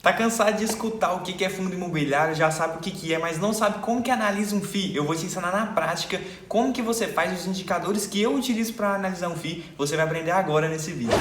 Tá cansado de escutar o que é fundo imobiliário, já sabe o que é, mas não sabe como que analisa um FII? Eu vou te ensinar na prática como que você faz os indicadores que eu utilizo para analisar um FII. Você vai aprender agora nesse vídeo.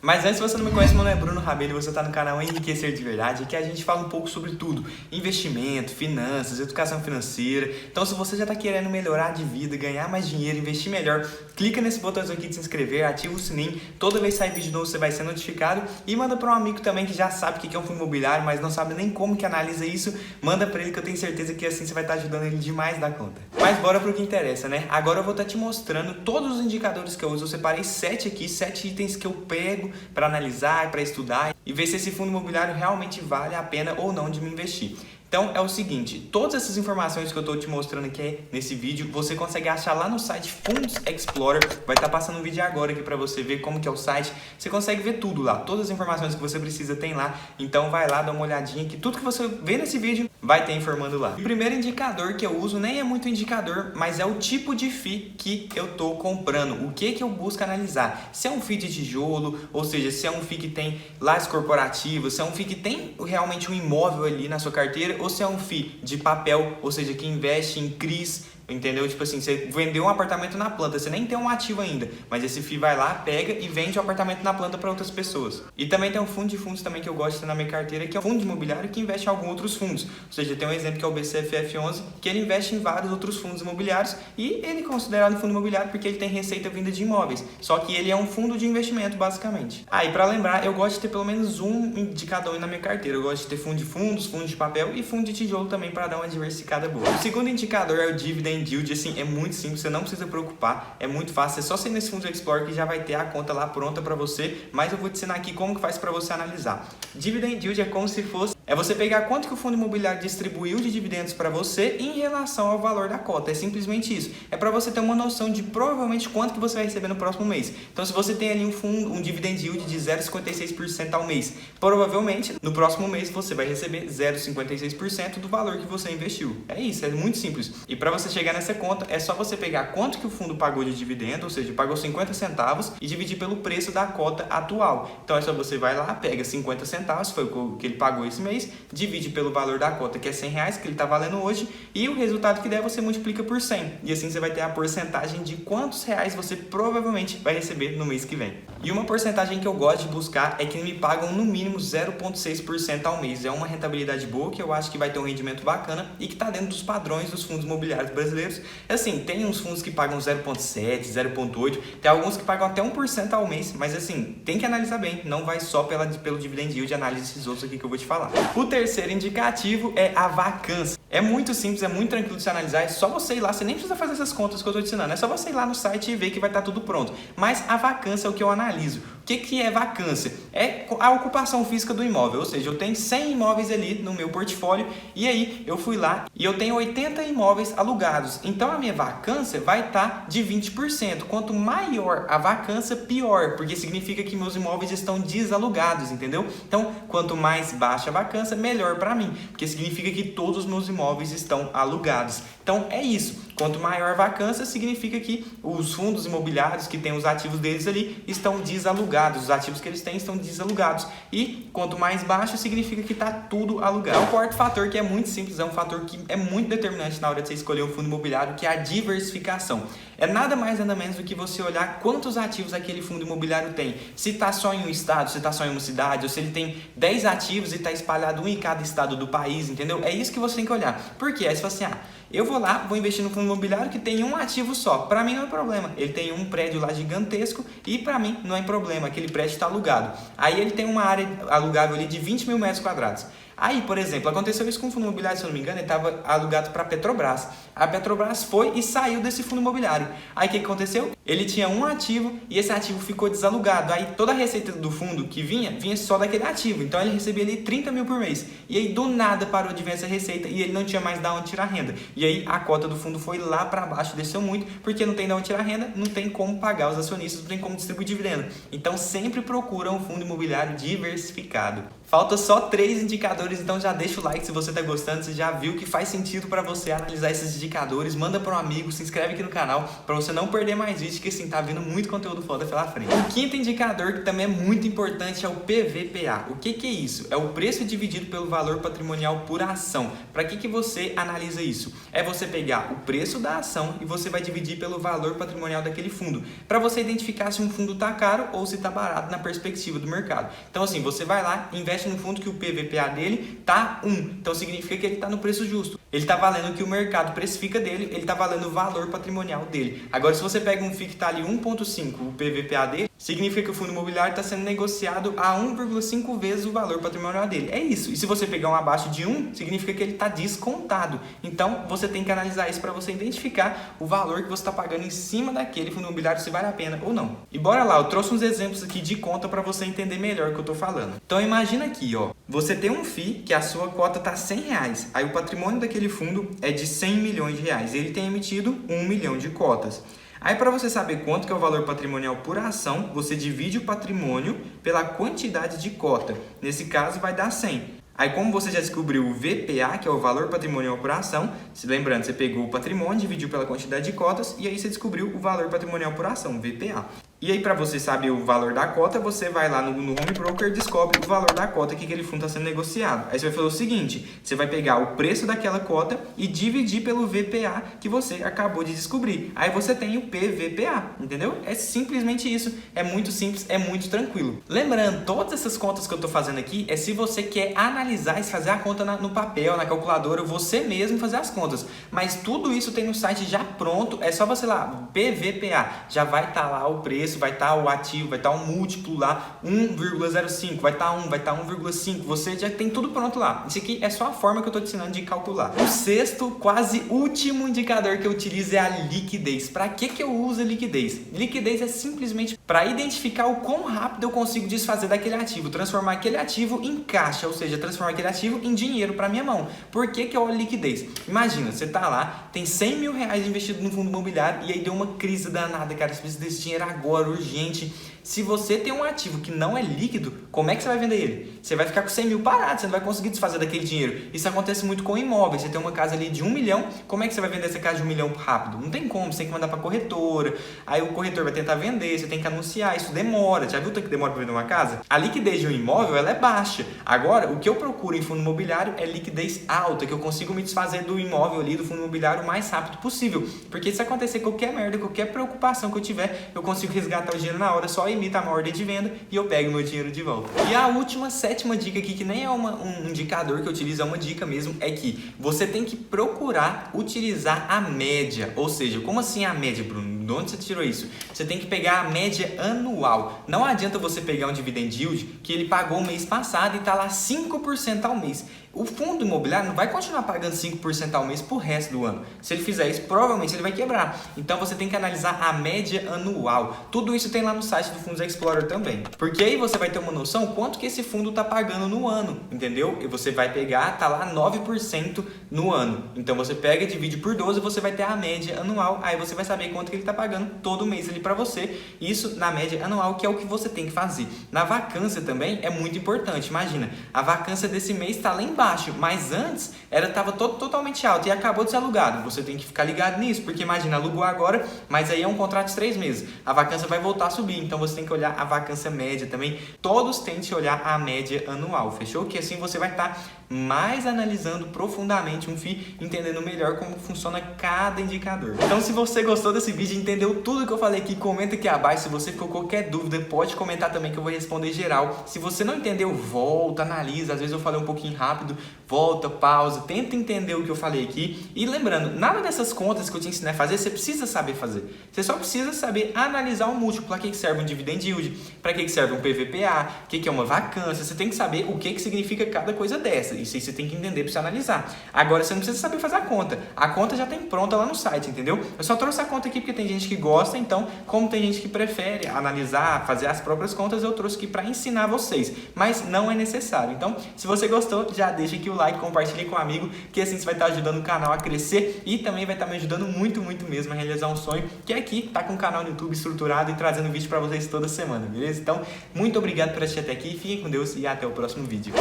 Mas antes, se você não me conhece, meu nome é Bruno Rabelo e você está no canal Enriquecer de Verdade. Aqui a gente fala um pouco sobre tudo: investimento, finanças, educação financeira. Então, se você já está querendo melhorar de vida, ganhar mais dinheiro, investir melhor, clica nesse botãozinho aqui de se inscrever, ativa o sininho. Toda vez que sair vídeo novo, você vai ser notificado. E manda para um amigo também que já sabe o que é um fundo imobiliário, mas não sabe nem como que analisa isso. Manda para ele que eu tenho certeza que assim você vai estar ajudando ele demais da conta. Mas bora para o que interessa, né? Agora eu vou estar te mostrando todos os indicadores que eu uso. Eu separei 7 aqui, 7 itens que eu pego para analisar, para estudar e ver se esse fundo imobiliário realmente vale a pena ou não de me investir. Então é o seguinte, todas essas informações que eu estou te mostrando aqui nesse vídeo, você consegue achar lá no site Fundos Explorer. Vai estar passando um vídeo agora aqui para você ver como que é o site. Você consegue ver tudo lá, todas as informações que você precisa tem lá. Então vai lá, dá uma olhadinha que tudo que você vê nesse vídeo vai ter informando lá. O primeiro indicador que eu uso nem é muito indicador, mas é o tipo de FII que eu estou comprando. O que eu busco analisar? Se é um FII de tijolo, ou seja, se é um FII que tem lajes corporativas, se é um FII que tem realmente um imóvel ali na sua carteira, ou se é um FII de papel, ou seja, que investe em CRIs, entendeu? Tipo assim, você vendeu um apartamento na planta, você nem tem um ativo ainda, mas esse FII vai lá, pega e vende o apartamento na planta para outras pessoas. E também tem um fundo de fundos também que eu gosto de ter na minha carteira, que é um fundo imobiliário que investe em alguns outros fundos. Ou seja, tem um exemplo que é o BCFF11, que ele investe em vários outros fundos imobiliários e ele é considerado fundo imobiliário porque ele tem receita vinda de imóveis. Só que ele é um fundo de investimento, basicamente. E para lembrar, eu gosto de ter pelo menos um indicador na minha carteira. Eu gosto de ter fundo de fundos, fundo de papel e fundo de tijolo também para dar uma diversificada boa. O segundo indicador é o dividend yield. Assim, é muito simples, você não precisa preocupar, é muito fácil, é só sair nesse Fundos Explorer que já vai ter a conta lá pronta para você, mas eu vou te ensinar aqui como que faz para você analisar. Dividend yield é como se fosse, você pegar quanto que o fundo imobiliário distribuiu de dividendos para você em relação ao valor da cota, é simplesmente isso. É para você ter uma noção de provavelmente quanto que você vai receber no próximo mês. Então, se você tem ali um dividend yield de 0,56% ao mês, provavelmente no próximo mês você vai receber 0,56% do valor que você investiu. É isso, é muito simples. E para você chegar nessa conta, é só você pegar quanto que o fundo pagou de dividendo, ou seja, pagou 50 centavos e dividir pelo preço da cota atual. Então é só você vai lá, pega 50 centavos, foi o que ele pagou esse mês, divide pelo valor da cota, que é R$100, que ele está valendo hoje, e o resultado que der você multiplica por 100. E assim você vai ter a porcentagem de quantos reais você provavelmente vai receber no mês que vem. E uma porcentagem que eu gosto de buscar é que me pagam no mínimo 0,6% ao mês. É uma rentabilidade boa, que eu acho que vai ter um rendimento bacana e que está dentro dos padrões dos fundos imobiliários brasileiros. Assim, tem uns fundos que pagam 0,7, 0,8, tem alguns que pagam até 1% ao mês, mas assim, tem que analisar bem, não vai só pelo dividend yield, analisa esses outros aqui que eu vou te falar. O terceiro indicativo é a vacância. É muito simples, é muito tranquilo de se analisar, é só você ir lá, você nem precisa fazer essas contas que eu estou te ensinando, é só você ir lá no site e ver que vai estar tudo pronto. Mas a vacância é o que eu analiso. O que é vacância? É a ocupação física do imóvel, ou seja, eu tenho 100 imóveis ali no meu portfólio e aí eu fui lá e eu tenho 80 imóveis alugados. Então a minha vacância vai estar de 20%. Quanto maior a vacância, pior, porque significa que meus imóveis estão desalugados, entendeu? Então, quanto mais baixa a vacância, melhor para mim, porque significa que todos os meus imóveis estão alugados. Então é isso. Quanto maior a vacância, significa que os fundos imobiliários que têm os ativos deles ali estão desalugados. Os ativos que eles têm estão desalugados. E quanto mais baixo, significa que está tudo alugado. É o quarto fator que é muito simples, é um fator que é muito determinante na hora de você escolher um fundo imobiliário, que é a diversificação. É nada mais nada menos do que você olhar quantos ativos aquele fundo imobiliário tem. Se está só em um estado, se está só em uma cidade, ou se ele tem 10 ativos e está espalhado um em cada estado do país, entendeu? É isso que você tem que olhar. Por quê? Aí você fala assim, eu vou lá, vou investir no fundo imobiliário que tem um ativo só. Para mim não é problema. Ele tem um prédio lá gigantesco e para mim não é problema. Aquele prédio está alugado. Aí ele tem uma área alugável ali de 20 mil metros quadrados. Aí, por exemplo, aconteceu isso com o fundo imobiliário, se eu não me engano, ele estava alugado para a Petrobras. A Petrobras foi e saiu desse fundo imobiliário. Aí o que aconteceu? Ele tinha um ativo e esse ativo ficou desalugado. Aí toda a receita do fundo que vinha só daquele ativo. Então ele recebia ali 30 mil por mês. E aí do nada parou de vir essa receita e ele não tinha mais de onde tirar renda. E aí a cota do fundo foi lá para baixo, desceu muito, porque não tem de onde tirar renda, não tem como pagar os acionistas, não tem como distribuir dividendo. Então sempre procura um fundo imobiliário diversificado. Falta só 3 indicadores, então já deixa o like se você tá gostando, se já viu que faz sentido para você analisar esses indicadores, manda para um amigo, se inscreve aqui no canal para você não perder mais vídeos, que assim, tá vindo muito conteúdo foda pela frente. O quinto indicador, que também é muito importante, é o PVPA. O que é isso? É o preço dividido pelo valor patrimonial por ação. Para que você analisa isso? É você pegar o preço da ação e você vai dividir pelo valor patrimonial daquele fundo, para você identificar se um fundo tá caro ou se tá barato na perspectiva do mercado. Então assim, você vai lá, investe num fundo que o PVPA dele tá 1, então significa que ele tá no preço justo. Ele tá valendo o que o mercado precifica dele, ele tá valendo o valor patrimonial dele. Agora, se você pega um FII que tá ali 1,5, o PVPA dele, significa que o fundo imobiliário está sendo negociado a 1,5 vezes o valor patrimonial dele. É isso. E se você pegar um abaixo de 1, significa que ele está descontado. Então, você tem que analisar isso para você identificar o valor que você está pagando em cima daquele fundo imobiliário, se vale a pena ou não. E bora lá, eu trouxe uns exemplos aqui de conta para você entender melhor o que eu estou falando. Então, imagina aqui, ó. Você tem um FII que a sua cota está R$100. Aí o patrimônio daquele fundo é de 100 milhões de reais. Ele tem emitido 1 milhão de cotas. Aí, para você saber quanto que é o valor patrimonial por ação, você divide o patrimônio pela quantidade de cota. Nesse caso, vai dar 100. Aí, como você já descobriu o VPA, que é o valor patrimonial por ação, se lembrando, você pegou o patrimônio, dividiu pela quantidade de cotas e aí você descobriu o valor patrimonial por ação, VPA. E aí, para você saber o valor da cota, você vai lá no Home Broker e descobre o valor da cota que aquele fundo está sendo negociado. Aí você vai fazer o seguinte, você vai pegar o preço daquela cota e dividir pelo VPA que você acabou de descobrir. Aí você tem o PVPA, entendeu? É simplesmente isso. É muito simples, é muito tranquilo. Lembrando, todas essas contas que eu estou fazendo aqui é se você quer analisar e fazer a conta no papel, na calculadora, você mesmo fazer as contas. Mas tudo isso tem no site já pronto, é só você lá, PVPA, já vai estar lá o preço, vai estar o ativo, vai estar o múltiplo lá, 1,05, vai estar 1, vai estar 1,5, você já tem tudo pronto lá. Isso aqui é só a forma que eu estou te ensinando de calcular. O sexto, quase último indicador que eu utilizo é a liquidez. Para que eu uso a liquidez? Liquidez é simplesmente para identificar o quão rápido eu consigo desfazer daquele ativo, transformar aquele ativo em caixa, ou seja, transformar aquele ativo em dinheiro para minha mão. Por que eu olho liquidez? Imagina, você tá lá, tem 100 mil reais investido no fundo imobiliário e aí deu uma crise danada, cara, você precisa desse dinheiro agora, urgente. Se você tem um ativo que não é líquido, como é que você vai vender ele? Você vai ficar com 100 mil parado, você não vai conseguir desfazer daquele dinheiro. Isso acontece muito com imóveis. Você tem uma casa ali de 1 milhão, como é que você vai vender essa casa de 1 milhão rápido? Não tem como, você tem que mandar para corretora, aí o corretor vai tentar vender, você tem que anunciar, isso demora. Já viu o que demora para vender uma casa? A liquidez de um imóvel, ela é baixa. Agora, o que eu procuro em fundo imobiliário é liquidez alta, que eu consigo me desfazer do imóvel ali, do fundo imobiliário o mais rápido possível. Porque se acontecer qualquer merda, qualquer preocupação que eu tiver, eu consigo resgatar o dinheiro na hora, só imita uma ordem de venda e eu pego meu dinheiro de volta. E a última, sétima dica aqui, que nem é um indicador que eu utilizo, é uma dica mesmo, é que você tem que procurar utilizar a média. Ou seja, como assim a média, Bruno? De onde você tirou isso? Você tem que pegar a média anual. Não adianta você pegar um dividend yield que ele pagou o mês passado e está lá 5% ao mês. O fundo imobiliário não vai continuar pagando 5% ao mês pro resto do ano. Se ele fizer isso, provavelmente ele vai quebrar. Então você tem que analisar a média anual. Tudo isso tem lá no site do Fundos Explorer também. Porque aí você vai ter uma noção quanto que esse fundo tá pagando no ano, entendeu? E você vai pegar, tá lá 9% no ano. Então você pega, divide por 12, você vai ter a média anual. Aí você vai saber quanto que ele tá pagando todo mês ali para você. Isso na média anual, que é o que você tem que fazer. Na vacância também é muito importante. Imagina, a vacância desse mês tá lá embaixo. Mas antes estava totalmente alto e acabou de ser alugado. Você tem que ficar ligado nisso, porque imagina, alugou agora, mas aí é um contrato de 3 meses. A vacância vai voltar a subir, então você tem que olhar a vacância média também. Todos tentem olhar a média anual, fechou? Que assim você vai estar mais analisando profundamente um FII, entendendo melhor como funciona cada indicador. Então, se você gostou desse vídeo, entendeu tudo que eu falei aqui, comenta aqui abaixo. Se você ficou com qualquer dúvida, pode comentar também que eu vou responder geral. Se você não entendeu, volta, analisa. Às vezes eu falei um pouquinho rápido, volta, pausa, tenta entender o que eu falei aqui. E lembrando, nada dessas contas que eu te ensinei a fazer, você precisa saber fazer. Você só precisa saber analisar o múltiplo. Para que serve um dividend yield? Para que serve um PVPA? O que é uma vacância? Você tem que saber o que significa cada coisa dessa. beleza, isso aí você tem que entender pra você analisar. Agora, você não precisa saber fazer a conta já tem pronta lá no site, entendeu? Eu só trouxe a conta aqui porque tem gente que gosta, então, como tem gente que prefere analisar, fazer as próprias contas, eu trouxe aqui para ensinar vocês, mas não é necessário. Então, se você gostou, já deixa aqui o like, compartilha com um amigo, que assim você vai estar ajudando o canal a crescer e também vai estar me ajudando muito, muito mesmo a realizar um sonho, que é aqui, tá com o canal no YouTube estruturado e trazendo vídeo para vocês toda semana, beleza? Então, muito obrigado por assistir até aqui, fiquem com Deus e até o próximo vídeo.